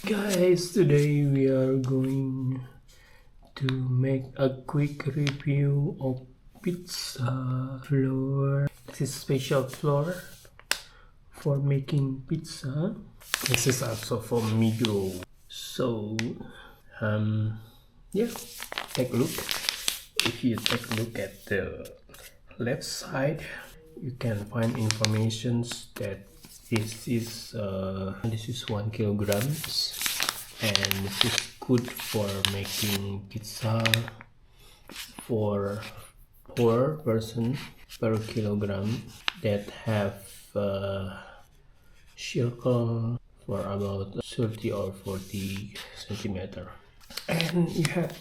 Guys, today we are going to make a quick review of pizza flour. This is special flour for making pizza. This is also from Migros. So yeah, take a look. If you take a look at the left side, you can find informations that this is 1 kilograms, and this is good for making pizza for 4 person per kilogram that have circle for about 30 or 40 centimeter. And you have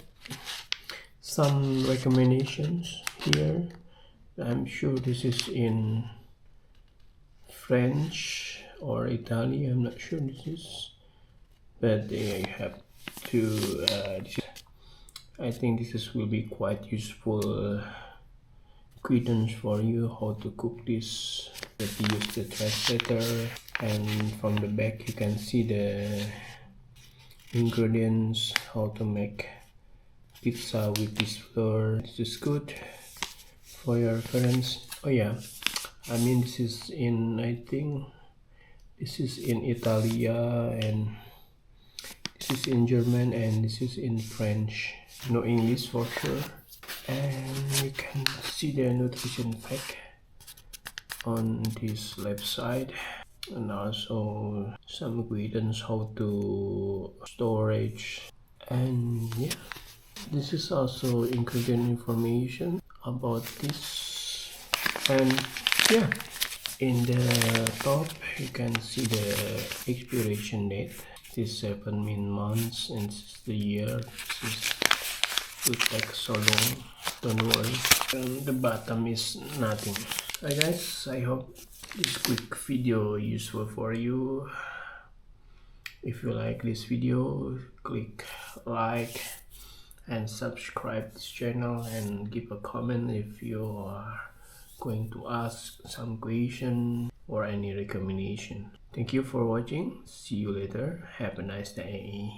some recommendations here. I'm sure this is in French or Italian, I'm not sure this is, but you have to I think this will be quite useful guidance for you how to cook this. That you use the translator, and from the back you can see the ingredients, how to make pizza with this flour. This is good for your reference. Oh yeah, I mean this is in, I think this is in Italia, and this is in German, and this is in French. No English for sure. And you can see the nutrition fact on this left side, and also some guidance how to storage. And yeah, this is also ingredient information about this. And yeah, in the top you can see the expiration date. This is 7 months, and this is the year. This will take so long, don't worry. The bottom is nothing. Hi guys, I hope this quick video useful for you. If you like this video, click like and subscribe this channel, and give a comment if you are going to ask some question or any recommendation. Thank you for watching. See you later. Have a nice day.